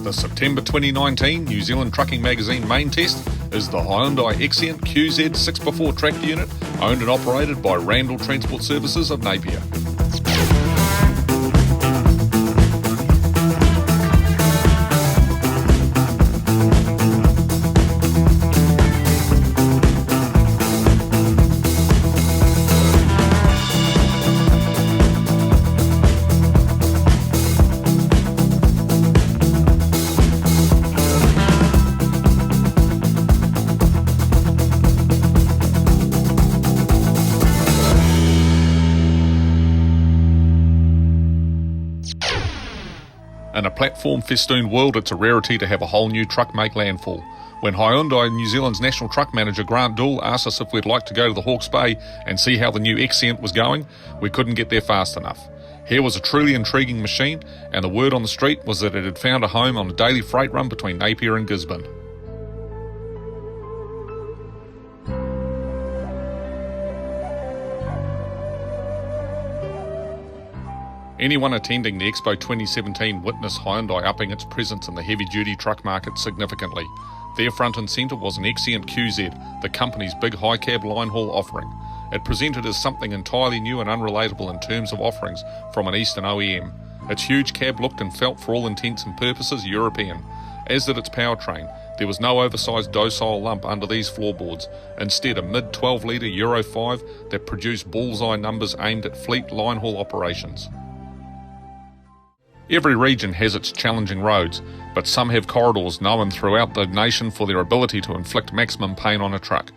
The September 2019 New Zealand Trucking Magazine main test is the Hyundai Xcient QZ 6x4 tractor unit, owned and operated by Randall Transport Services of Napier. In a platform-festooned world, it's a rarity to have a whole new truck make landfall. When Hyundai, New Zealand's national truck manager Grant Dool, asked us if we'd like to go to the Hawke's Bay and see how the new Xcient was going, we couldn't get there fast enough. Here was a truly intriguing machine, and the word on the street was that it had found a home on a daily freight run between Napier and Gisborne. Anyone attending the Expo 2017 witnessed Hyundai upping its presence in the heavy-duty truck market significantly. Their front and centre was an Xcient QZ, the company's big high-cab line-haul offering. It presented as something entirely new and unrelatable in terms of offerings from an Eastern OEM. Its huge cab looked and felt for all intents and purposes European, as did its powertrain. There was no oversized docile lump under these floorboards, instead a mid-12 litre Euro 5 that produced bullseye numbers aimed at fleet line-haul operations. Every region has its challenging roads, but some have corridors known throughout the nation for their ability to inflict maximum pain on a truck.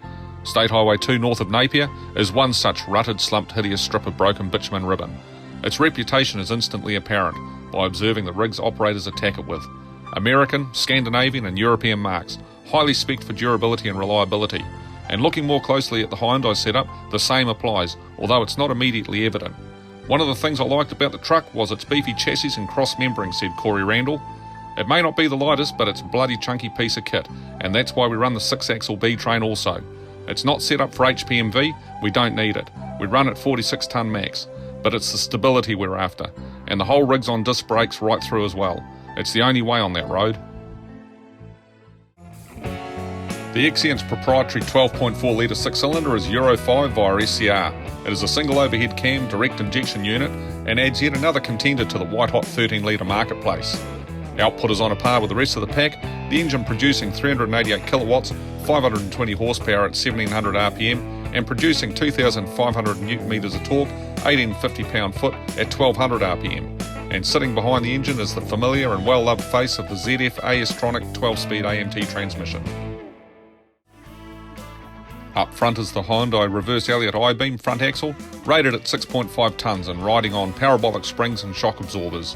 State Highway 2 north of Napier is one such rutted, slumped, hideous strip of broken bitumen ribbon. Its reputation is instantly apparent by observing the rigs operators attack it with. American, Scandinavian and European marks, highly spec'd for durability and reliability. And looking more closely at the Hyundai setup, the same applies, although it's not immediately evident. One of the things I liked about the truck was its beefy chassis and cross-membering, said Corey Randall. It may not be the lightest, but it's a bloody chunky piece of kit, and that's why we run the 6-axle B-train also. It's not set up for HPMV, we don't need it. We run at 46 tonne max, but it's the stability we're after, and the whole rig's on disc brakes right through as well. It's the only way on that road. The Xcient's proprietary 12.4 litre 6-cylinder is Euro 5 via SCR. It is a single overhead cam direct injection unit and adds yet another contender to the white-hot 13 litre marketplace. Output is on a par with the rest of the pack, the engine producing 388 kilowatts, 520 horsepower at 1700 RPM and producing 2,500 newton metres of torque, 1850 pound-foot at 1200 RPM. And sitting behind the engine is the familiar and well-loved face of the ZF AS-tronic 12-speed AMT transmission. Up front is the Hyundai reverse Elliott I-beam front axle, rated at 6.5 tonnes and riding on parabolic springs and shock absorbers.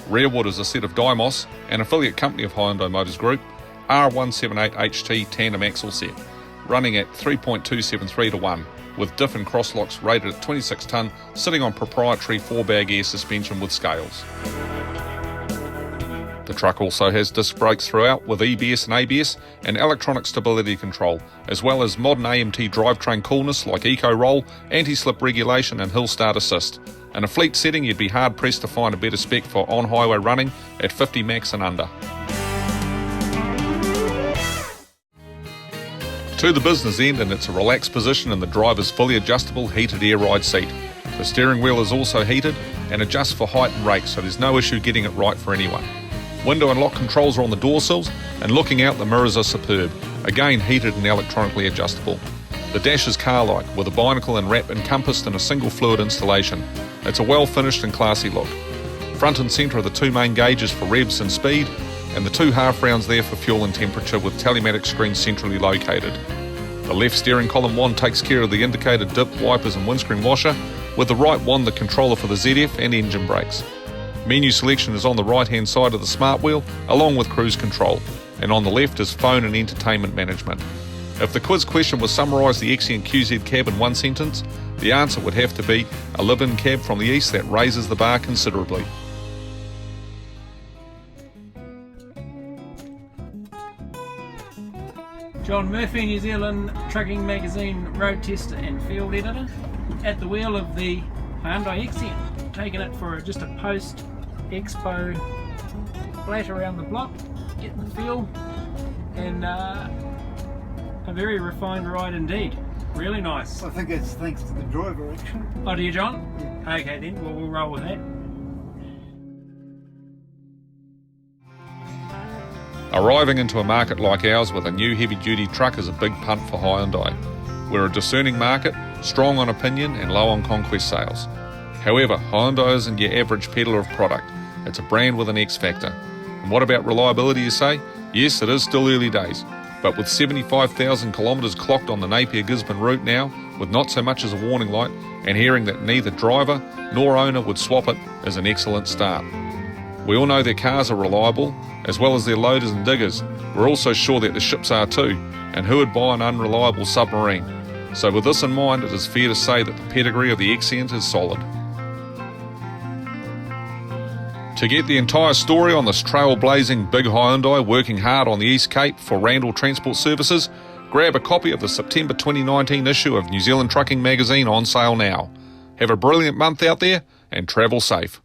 Rearward is a set of Dymos, an affiliate company of Hyundai Motors Group, R178HT tandem axle set, running at 3.273 to 1, with diff and crosslocks rated at 26 tonne, sitting on proprietary 4-bag air suspension with scales. The truck also has disc brakes throughout with EBS and ABS and electronic stability control, as well as modern AMT drivetrain coolness like eco-roll, anti-slip regulation and hill start assist. In a fleet setting, you'd be hard-pressed to find a better spec for on-highway running at 50 max and under. To the business end, and it's a relaxed position in the driver's fully adjustable heated air ride seat. The steering wheel is also heated and adjusts for height and rake, so there's no issue getting it right for anyone. Window and lock controls are on the door sills, and looking out the mirrors are superb, again heated and electronically adjustable. The dash is car-like, with a binacle and wrap encompassed in a single fluid installation. It's a well-finished and classy look. Front and centre are the two main gauges for revs and speed, and the two half rounds there for fuel and temperature with telematic screens centrally located. The left steering column wand takes care of the indicator dip, wipers and windscreen washer, with the right wand the controller for the ZF and engine brakes. Menu selection is on the right-hand side of the smart wheel, along with cruise control, and on the left is phone and entertainment management. If the quiz question was summarise the Xcient QZ cab in one sentence, the answer would have to be a live-in cab from the east that raises the bar considerably. John Murphy, New Zealand Trucking Magazine road tester and field editor, at the wheel of the Hyundai Xcient, taking it for just a post-Expo flat around the block, getting the feel, and a very refined ride indeed. Really nice. I think it's thanks to the driver, actually. Oh, do you, John? Yeah. Okay then, well, we'll roll with that. Arriving into a market like ours with a new heavy-duty truck is a big punt for Hyundai. We're a discerning market, strong on opinion and low on conquest sales. However, Hyundai isn't your average peddler of product. It's a brand with an X factor. And what about reliability, you say? Yes, it is still early days, but with 75,000 kilometres clocked on the Napier-Gisborne route now, with not so much as a warning light, and hearing that neither driver nor owner would swap it is an excellent start. We all know their cars are reliable, as well as their loaders and diggers. We're also sure that the ships are too, and who would buy an unreliable submarine? So with this in mind, it is fair to say that the pedigree of the Xcient is solid. To get the entire story on this trailblazing big Hyundai working hard on the East Cape for Randall Transport Services, grab a copy of the September 2019 issue of New Zealand Trucking Magazine on sale now. Have a brilliant month out there and travel safe.